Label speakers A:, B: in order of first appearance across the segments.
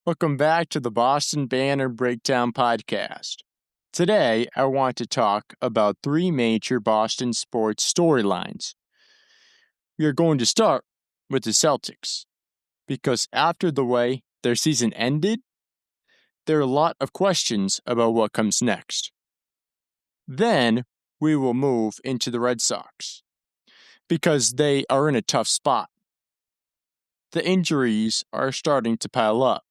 A: Welcome back to the Boston Banner Breakdown Podcast. Today, I want to talk about three major Boston sports storylines. We are going to start with the Celtics, because after the way their season ended, there are a lot of questions about what comes next. Then, we will move into the Red Sox, because they are in a tough spot. The injuries are starting to pile up.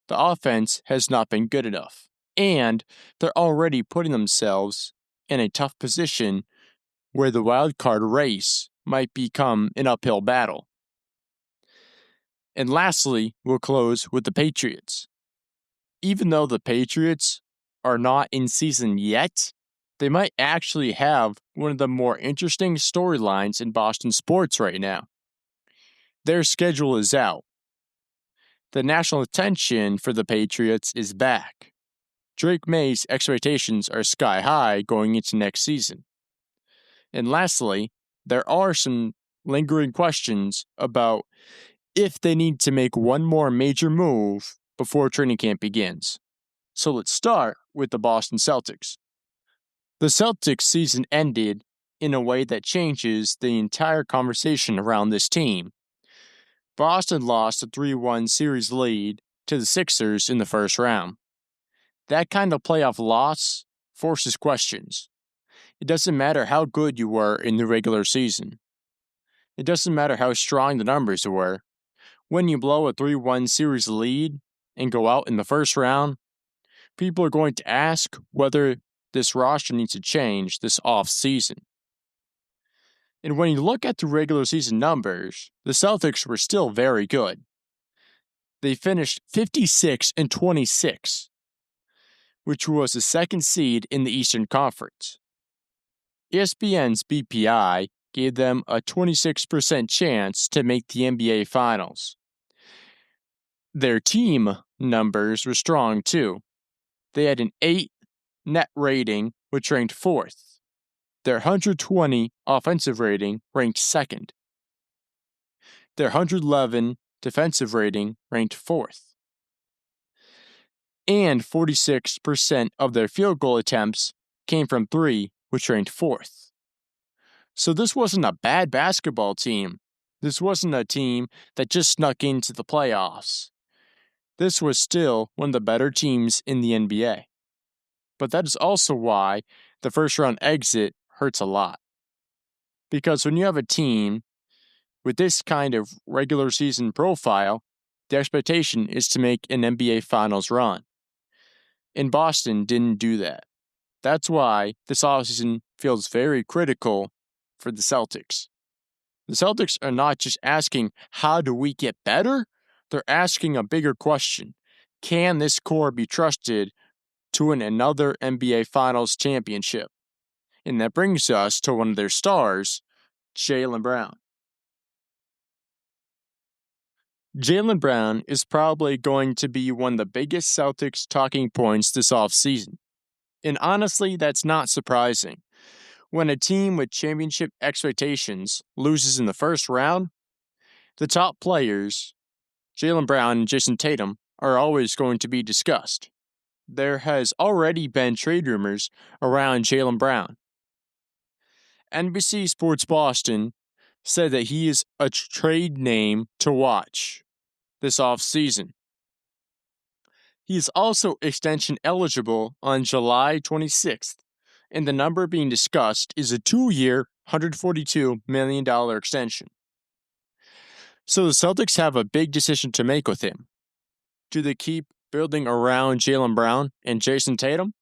A: The offense has not been good enough, and they're already putting themselves in a tough position where the wild card race might become an uphill battle. And lastly, we'll close with the Patriots. Even though the Patriots are not in season yet, they might actually have one of the more interesting storylines in Boston sports right now. Their schedule is out. The national attention for the Patriots is back. Drake Maye's expectations are sky high going into next season. And lastly, there are some lingering questions about if they need to make one more major move before training camp begins. So let's start with the Boston Celtics. The Celtics season ended in a way that changes the entire conversation around this team. Boston lost a 3-1 series lead to the Sixers in the first round. That kind of playoff loss forces questions. It doesn't matter how good you were in the regular season. It doesn't matter how strong the numbers were. When you blow a 3-1 series lead and go out in the first round, people are going to ask whether this roster needs to change this off-season. And when you look at the regular season numbers, the Celtics were still very good. They finished 56-26, which was the second seed in the Eastern Conference. ESPN's BPI gave them a 26% chance to make the NBA Finals. Their team numbers were strong too. They had an 8 net rating, which ranked 4th. Their 120 offensive rating ranked 2nd. Their 111 defensive rating ranked 4th. And 46% of their field goal attempts came from 3, which ranked 4th. So this wasn't a bad basketball team. This wasn't a team that just snuck into the playoffs. This was still one of the better teams in the NBA. But that is also why the first round exit hurts a lot. Because when you have a team with this kind of regular season profile, the expectation is to make an NBA Finals run. And Boston didn't do that. That's why this offseason feels very critical for the Celtics. The Celtics are not just asking, how do we get better? They're asking a bigger question. Can this core be trusted to win another NBA Finals championship? And that brings us to one of their stars, Jaylen Brown. Jaylen Brown is probably going to be one of the biggest Celtics talking points this offseason. And honestly, that's not surprising. When a team with championship expectations loses in the first round, the top players, Jaylen Brown and Jason Tatum, are always going to be discussed. There has already been trade rumors around Jaylen Brown. NBC Sports Boston said that he is a trade name to watch this offseason. He is also extension eligible on July 26th, and the number being discussed is a 2-year, $142 million extension. So the Celtics have a big decision to make with him. Do they keep building around Jaylen Brown and Jason Tatum,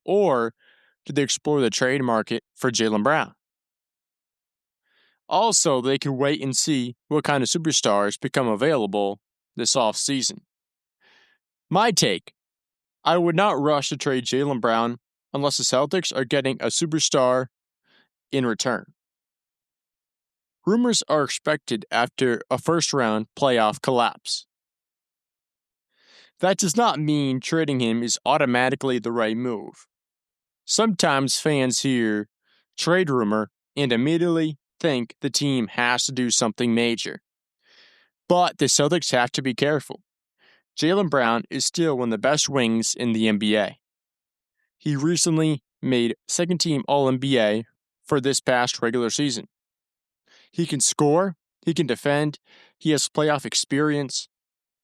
A: or do they explore the trade market for Jaylen Brown? Also, they can wait and see what kind of superstars become available this offseason. My take, I would not rush to trade Jaylen Brown unless the Celtics are getting a superstar in return. Rumors are expected after a first-round playoff collapse. That does not mean trading him is automatically the right move. Sometimes fans hear trade rumor and immediately think the team has to do something major. But the Celtics have to be careful. Jaylen Brown is still one of the best wings in the NBA. He recently made second team All-NBA for this past regular season. He can score, he can defend, he has playoff experience,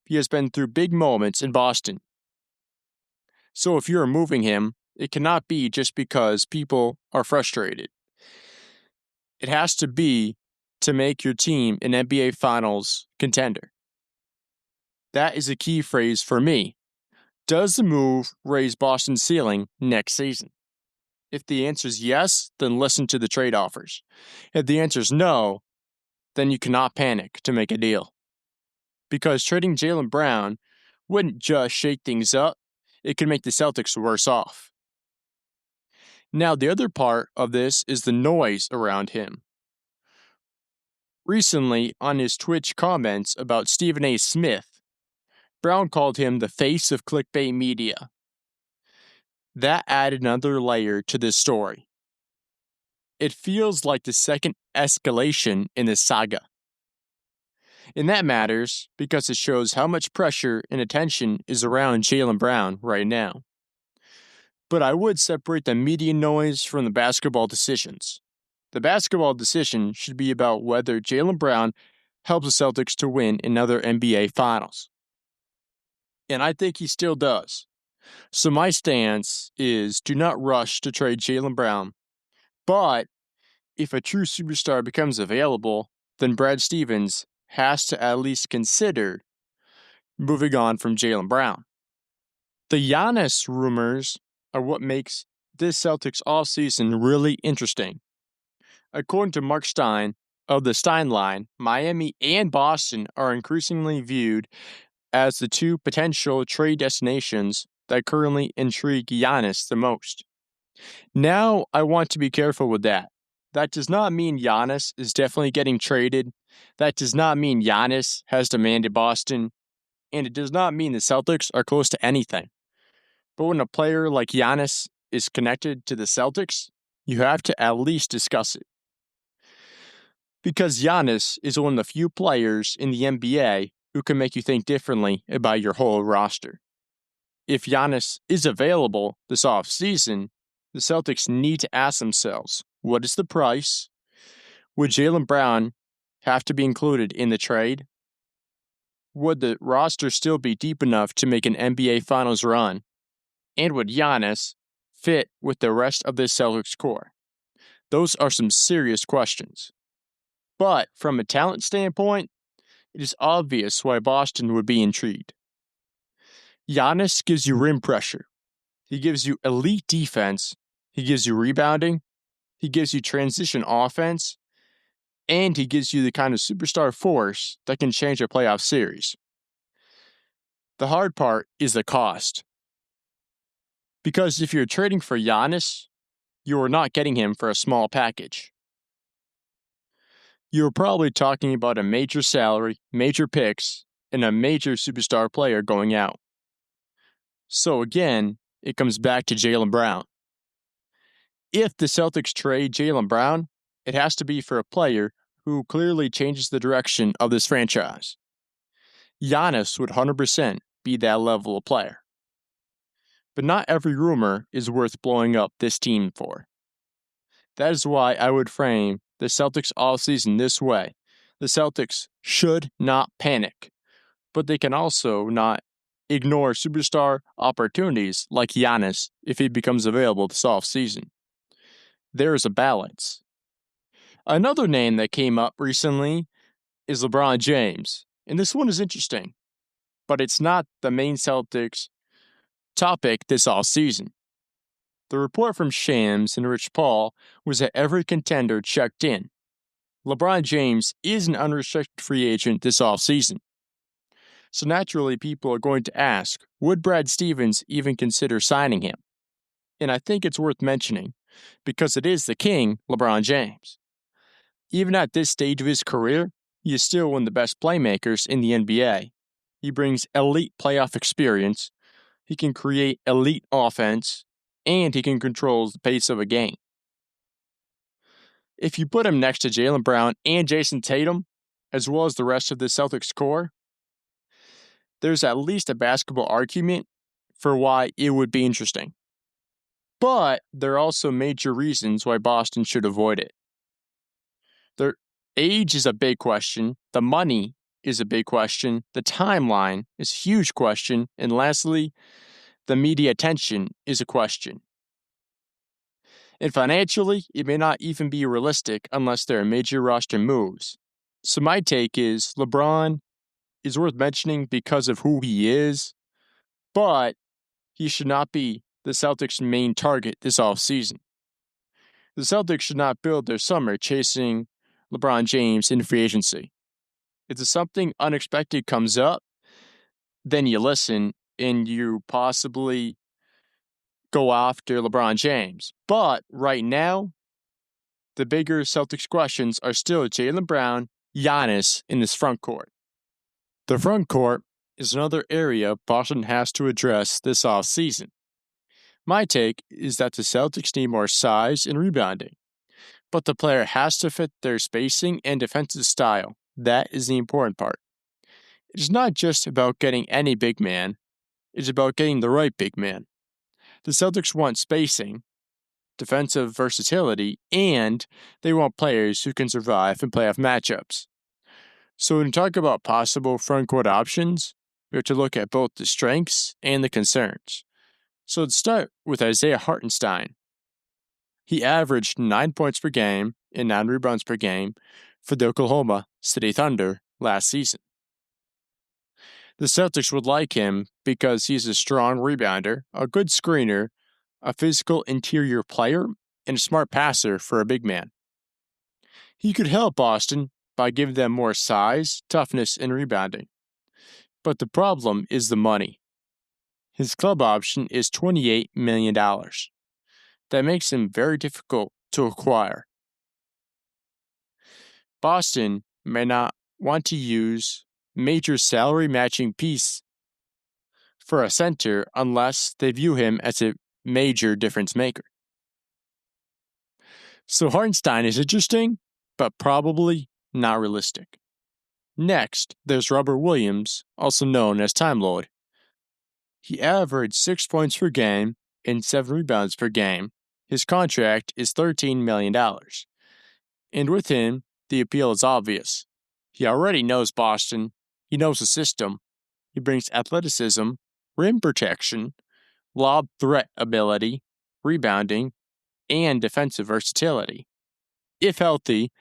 A: he has been through big moments in Boston. So if you're removing him, it cannot be just because people are frustrated. It has to be to make your team an NBA Finals contender. That is a key phrase for me. Does the move raise Boston's ceiling next season? If the answer is yes, then listen to the trade offers. If the answer is no, then you cannot panic to make a deal. Because trading Jaylen Brown wouldn't just shake things up, it could make the Celtics worse off. Now, the other part of this is the noise around him. Recently, on his Twitch comments about Stephen A. Smith, Brown called him the face of clickbait media. That added another layer to this story. It feels like the second escalation in this saga. And that matters because it shows how much pressure and attention is around Jaylen Brown right now. But I would separate the media noise from the basketball decisions. The basketball decision should be about whether Jaylen Brown helps the Celtics to win another NBA Finals. And I think he still does. So my stance is do not rush to trade Jaylen Brown. But if a true superstar becomes available, then Brad Stevens has to at least consider moving on from Jaylen Brown. The Giannis rumors are what makes this Celtics offseason really interesting. According to Mark Stein of the Stein Line, Miami and Boston are increasingly viewed as the two potential trade destinations that currently intrigue Giannis the most. Now, I want to be careful with that. That does not mean Giannis is definitely getting traded. That does not mean Giannis has demanded Boston. And it does not mean the Celtics are close to anything. But when a player like Giannis is connected to the Celtics, you have to at least discuss it. Because Giannis is one of the few players in the NBA who can make you think differently about your whole roster. If Giannis is available this offseason, the Celtics need to ask themselves, what is the price? Would Jaylen Brown have to be included in the trade? Would the roster still be deep enough to make an NBA Finals run? And would Giannis fit with the rest of the Celtics core? Those are some serious questions. But from a talent standpoint, it is obvious why Boston would be intrigued. Giannis gives you rim pressure. He gives you elite defense. He gives you rebounding. He gives you transition offense. And he gives you the kind of superstar force that can change a playoff series. The hard part is the cost. Because if you're trading for Giannis, you are not getting him for a small package. You're probably talking about a major salary, major picks, and a major superstar player going out. So again, it comes back to Jaylen Brown. If the Celtics trade Jaylen Brown, it has to be for a player who clearly changes the direction of this franchise. Giannis would 100% be that level of player. But not every rumor is worth blowing up this team for. That is why I would frame the Celtics offseason this way. The Celtics should not panic, but they can also not ignore superstar opportunities like Giannis if he becomes available this offseason. There is a balance. Another name that came up recently is LeBron James, and this one is interesting, but it's not the main Celtics topic this offseason. The report from Shams and Rich Paul was that every contender checked in. LeBron James is an unrestricted free agent this offseason. So naturally, people are going to ask, would Brad Stevens even consider signing him? And I think it's worth mentioning, because it is the king, LeBron James. Even at this stage of his career, he is still one of the best playmakers in the NBA. He brings elite playoff experience, he can create elite offense, and he can control the pace of a game. If you put him next to Jaylen Brown and Jason Tatum, as well as the rest of the Celtics core, there's at least a basketball argument for why it would be interesting. But there are also major reasons why Boston should avoid it. Their age is a big question. The money is a big question. The timeline is a huge question. And lastly, the media attention is a question. And financially, it may not even be realistic unless there are major roster moves. So my take is LeBron is worth mentioning because of who he is, but he should not be the Celtics' main target this offseason. The Celtics should not build their summer chasing LeBron James in free agency. If something unexpected comes up, then you listen and you possibly go after LeBron James. But right now, the bigger Celtics questions are still Jaylen Brown, Giannis in this front court. The front court is another area Boston has to address this offseason. My take is that the Celtics need more size and rebounding, but the player has to fit their spacing and defensive style. That is the important part. It's not just about getting any big man, it's about getting the right big man. The Celtics want spacing, defensive versatility, and they want players who can survive in playoff matchups. So when we talk about possible frontcourt options, we have to look at both the strengths and the concerns. So let's start with Isaiah Hartenstein. He averaged 9 points per game and 9 rebounds per game for the Oklahoma City Thunder last season. The Celtics would like him because he's a strong rebounder, a good screener, a physical interior player, and a smart passer for a big man. He could help Boston by giving them more size, toughness, and rebounding. But the problem is the money. His club option is $28 million. That makes him very difficult to acquire. Boston may not want to use major salary matching piece for a center unless they view him as a major difference maker. So Hartenstein is interesting, but probably not realistic. Next, there's Robert Williams, also known as Time Lord. He averaged 6 points per game and 7 rebounds per game. His contract is $13 million. And with him, the appeal is obvious. He already knows Boston. He knows the system. He brings athleticism, rim protection, lob threat ability, rebounding, and defensive versatility. If healthy,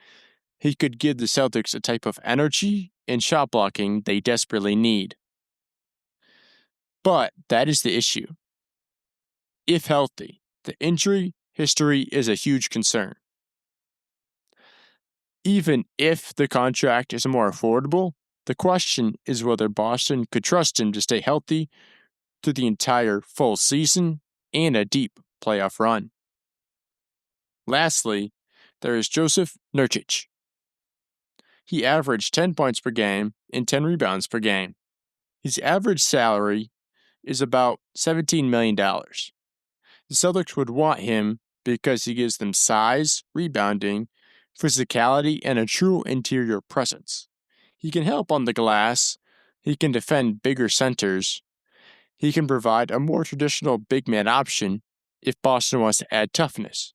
A: he could give the Celtics a type of energy and shot blocking they desperately need. But that is the issue. If healthy, the injury history is a huge concern. Even if the contract is more affordable, the question is whether Boston could trust him to stay healthy through the entire full season and a deep playoff run. Lastly, there is Joseph Nurkic. He averaged 10 points per game and 10 rebounds per game. His average salary is about $17 million. The Celtics would want him because he gives them size, rebounding, physicality, and a true interior presence. He can help on the glass, he can defend bigger centers, he can provide a more traditional big man option if Boston wants to add toughness.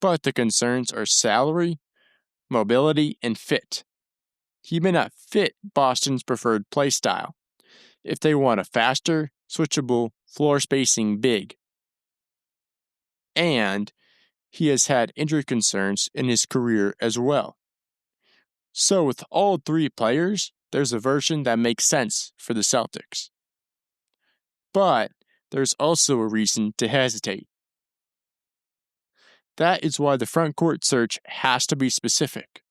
A: But the concerns are salary, mobility, and fit. He may not fit Boston's preferred play style if they want a faster, switchable, floor spacing big. And he has had injury concerns in his career as well. So with all three players, there's a version that makes sense for the Celtics. But there's also a reason to hesitate. That is why the frontcourt search has to be specific.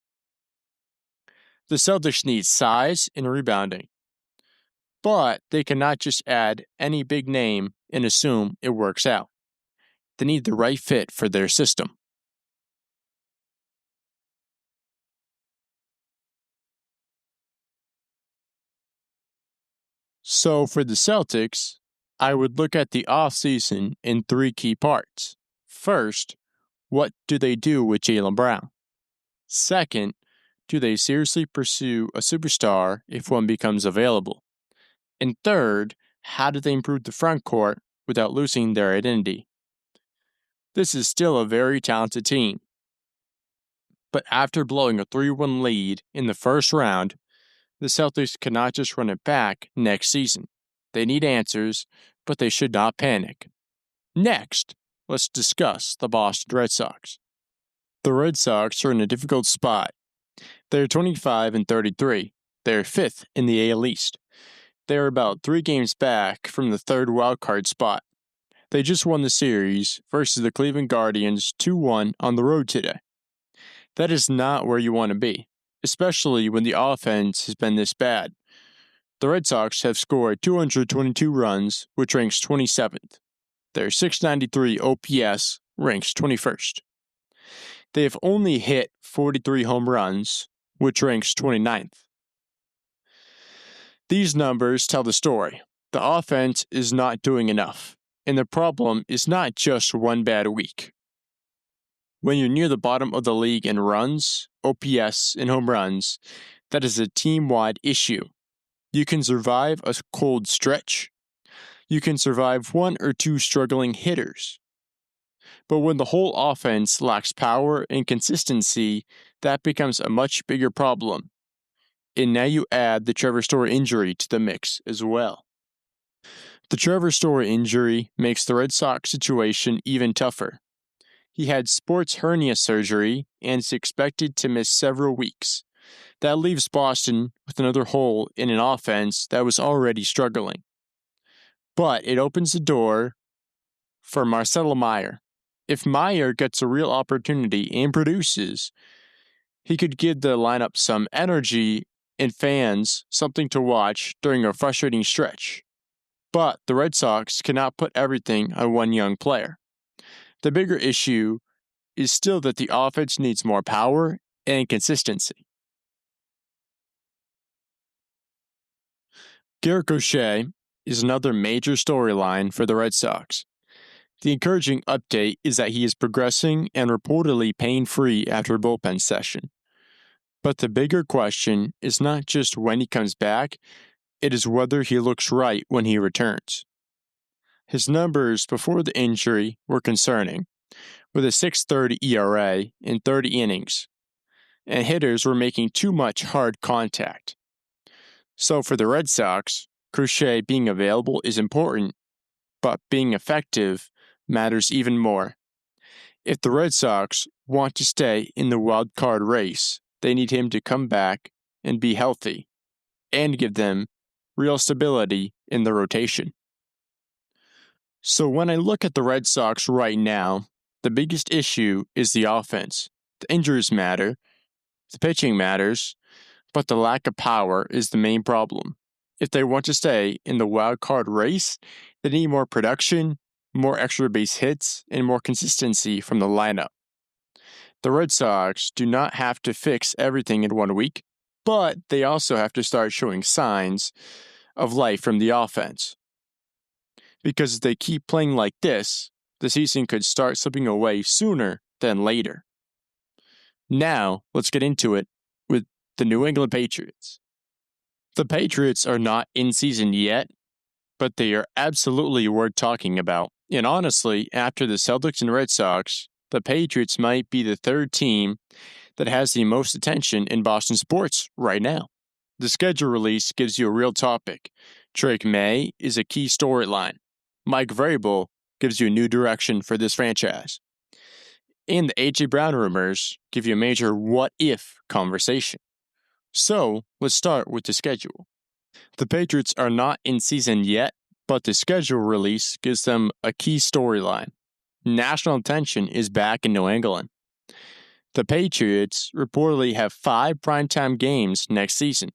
A: The Celtics need size and rebounding. But they cannot just add any big name and assume it works out. They need the right fit for their system. So for the Celtics, I would look at the offseason in 3 key parts. First, what do they do with Jaylen Brown? Second, do they seriously pursue a superstar if one becomes available? And third, how do they improve the front court without losing their identity? This is still a very talented team. But after blowing a 3-1 lead in the first round, the Celtics cannot just run it back next season. They need answers, but they should not panic. Next, let's discuss the Boston Red Sox. The Red Sox are in a difficult spot. They're 25-33. They're 5th in the AL East. They're about 3 games back from the third wildcard spot. They just won the series versus the Cleveland Guardians 2-1 on the road today. That is not where you want to be, especially when the offense has been this bad. The Red Sox have scored 222 runs, which ranks 27th. Their .693 OPS ranks 21st. They have only hit 43 home runs, which ranks 29th. These numbers tell the story. The offense is not doing enough, and the problem is not just one bad week. When you're near the bottom of the league in runs, OPS, and home runs, that is a team-wide issue. You can survive a cold stretch. You can survive 1 or 2 struggling hitters. But when the whole offense lacks power and consistency, that becomes a much bigger problem. And now you add the Trevor Story injury to the mix as well. The Trevor Story injury makes the Red Sox situation even tougher. He had sports hernia surgery and is expected to miss several weeks. That leaves Boston with another hole in an offense that was already struggling. But it opens the door for Marcelo Mayer. If Mayer gets a real opportunity and produces, he could give the lineup some energy and fans something to watch during a frustrating stretch. But the Red Sox cannot put everything on one young player. The bigger issue is still that the offense needs more power and consistency. Garrett Crochet is another major storyline for the Red Sox. The encouraging update is that he is progressing and reportedly pain-free after a bullpen session. But the bigger question is not just when he comes back, it is whether he looks right when he returns. His numbers before the injury were concerning, with a .630 ERA in 30 innings, and hitters were making too much hard contact. So for the Red Sox, Crochet being available is important, but being effective matters even more. If the Red Sox want to stay in the wild card race, they need him to come back and be healthy, and give them real stability in the rotation. So when I look at the Red Sox right now, the biggest issue is the offense. The injuries matter, the pitching matters, but the lack of power is the main problem. If they want to stay in the wild card race, they need more production, more extra base hits, and more consistency from the lineup. The Red Sox do not have to fix everything in 1 week, but they also have to start showing signs of life from the offense. Because if they keep playing like this, the season could start slipping away sooner than later. Now, let's get into it with the New England Patriots. The Patriots are not in season yet, but they are absolutely worth talking about. And honestly, after the Celtics and Red Sox, the Patriots might be the third team that has the most attention in Boston sports right now. The schedule release gives you a real topic. Drake Maye is a key storyline. Mike Vrabel gives you a new direction for this franchise. And the A.J. Brown rumors give you a major what-if conversation. So, let's start with the schedule. The Patriots are not in season yet, but the schedule release gives them a key storyline. National attention is back in New England. The Patriots reportedly have 5 primetime games next season.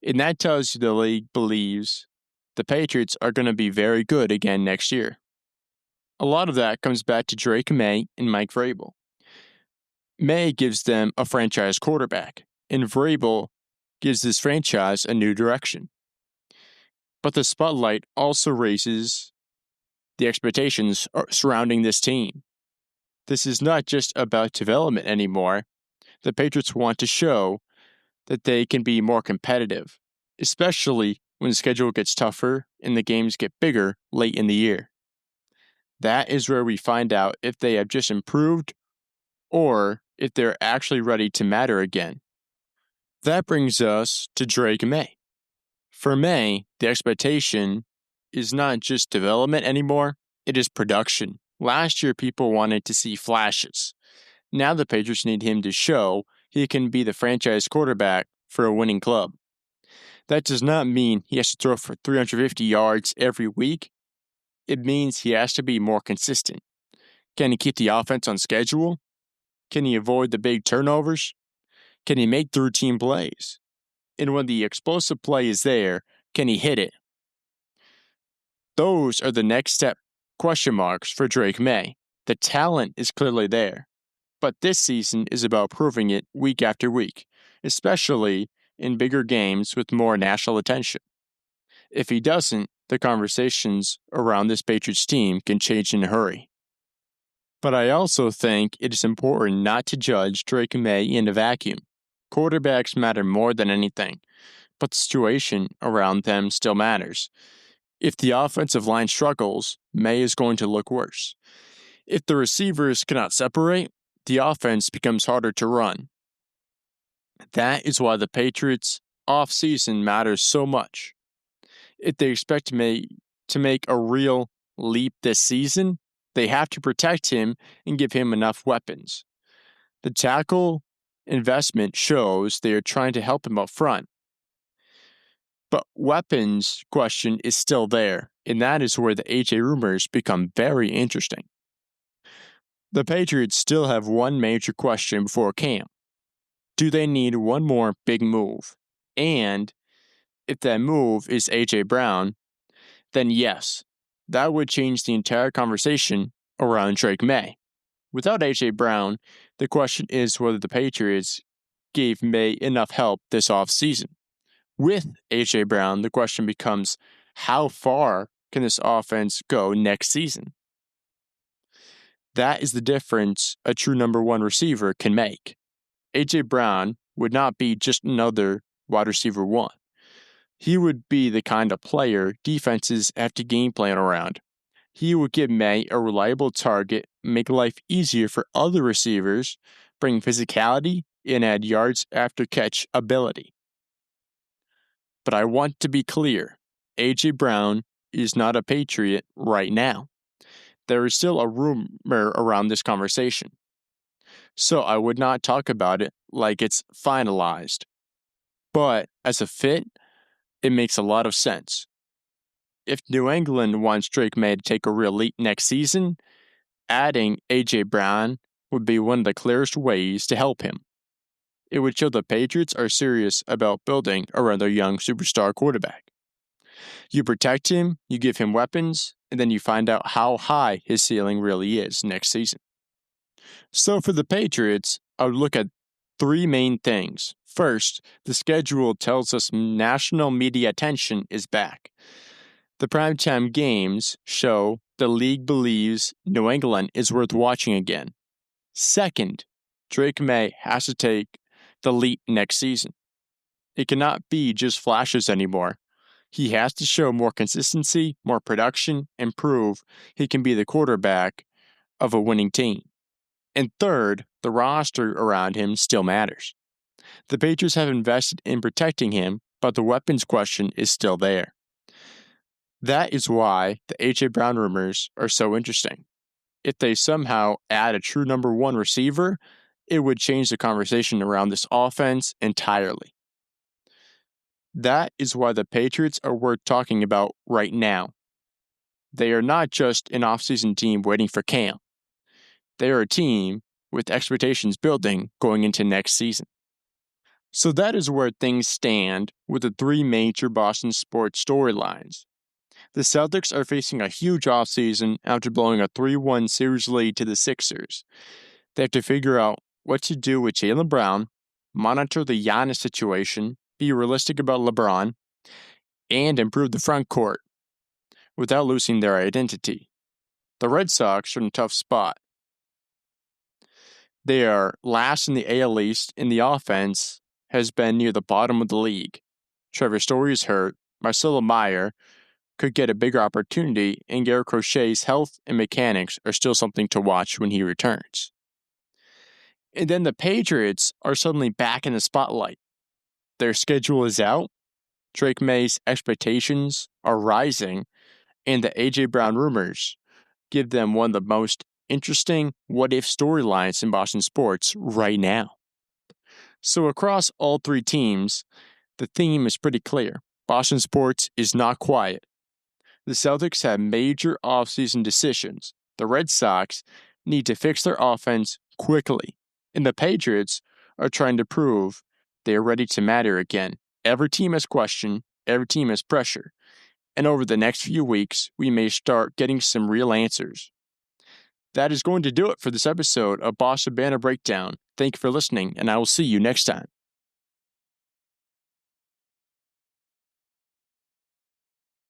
A: And that tells you the league believes the Patriots are going to be very good again next year. A lot of that comes back to Drake Maye and Mike Vrabel. Maye gives them a franchise quarterback, and Vrabel gives this franchise a new direction. But the spotlight also raises the expectations surrounding this team. This is not just about development anymore. The Patriots want to show that they can be more competitive, especially when the schedule gets tougher and the games get bigger late in the year. That is where we find out if they have just improved or if they're actually ready to matter again. That brings us to Drake Maye. For Maye, the expectation is not just development anymore, it is production. Last year, people wanted to see flashes. Now the Patriots need him to show he can be the franchise quarterback for a winning club. That does not mean he has to throw for 350 yards every week. It means he has to be more consistent. Can he keep the offense on schedule? Can he avoid the big turnovers? Can he make the routine plays? And when the explosive play is there, can he hit it? Those are the next step question marks for Drake Maye. The talent is clearly there, but this season is about proving it week after week, especially in bigger games with more national attention. If he doesn't, the conversations around this Patriots team can change in a hurry. But I also think it is important not to judge Drake Maye in a vacuum. Quarterbacks matter more than anything, but the situation around them still matters. If the offensive line struggles, Maye is going to look worse. If the receivers cannot separate, the offense becomes harder to run. That is why the Patriots' offseason matters so much. If they expect Maye to make a real leap this season, they have to protect him and give him enough weapons. The tackle investment shows they are trying to help him up front. But weapons question is still there, and that is where the AJ rumors become very interesting. The Patriots still have one major question before camp. Do they need one more big move? And if that move is AJ Brown, then yes, that would change the entire conversation around Drake Maye. Without AJ Brown, the question is whether the Patriots gave Maye enough help this offseason. With AJ Brown, the question becomes, how far can this offense go next season? That is the difference a true number one receiver can make. AJ Brown would not be just another wide receiver one. He would be the kind of player defenses have to game plan around. He would give Maye a reliable target, make life easier for other receivers, bring physicality, and add yards after catch ability. But I want to be clear, AJ Brown is not a Patriot right now. There is still a rumor around this conversation. So I would not talk about it like it's finalized. But as a fit, it makes a lot of sense. If New England wants Drake Maye to take a real leap next season, adding AJ Brown would be one of the clearest ways to help him. It would show the Patriots are serious about building around their young superstar quarterback. You protect him, you give him weapons, and then you find out how high his ceiling really is next season. So for the Patriots, I would look at three main things. First, the schedule tells us national media attention is back. The primetime games show the league believes New England is worth watching again. Second, Drake Maye has to take the leap next season. It cannot be just flashes anymore. He has to show more consistency, more production, and prove he can be the quarterback of a winning team. And third, the roster around him still matters. The Patriots have invested in protecting him, but the weapons question is still there. That is why the AJ Brown rumors are so interesting. If they somehow add a true number one receiver, it would change the conversation around this offense entirely. That is why the Patriots are worth talking about right now. They are not just an offseason team waiting for camp. They are a team with expectations building going into next season. So that is where things stand with the three major Boston sports storylines. The Celtics are facing a huge offseason after blowing a 3-1 series lead to the Sixers. They have to figure out what to do with Jaylen Brown, monitor the Giannis situation, be realistic about LeBron, and improve the front court without losing their identity. The Red Sox are in a tough spot. They are last in the AL East, and the offense has been near the bottom of the league. Trevor Story is hurt, Marcelo Mayer could get a bigger opportunity, and Garrett Crochet's health and mechanics are still something to watch when he returns. And then the Patriots are suddenly back in the spotlight. Their schedule is out, Drake Maye's expectations are rising, and the A.J. Brown rumors give them one of the most interesting what-if storylines in Boston sports right now. So across all three teams, the theme is pretty clear. Boston sports is not quiet. The Celtics have major offseason decisions. The Red Sox need to fix their offense quickly. And the Patriots are trying to prove they are ready to matter again. Every team has question, every team has pressure. And over the next few weeks, we may start getting some real answers. That is going to do it for this episode of Boston Banner Breakdown. Thank you for listening, and I will see you next time.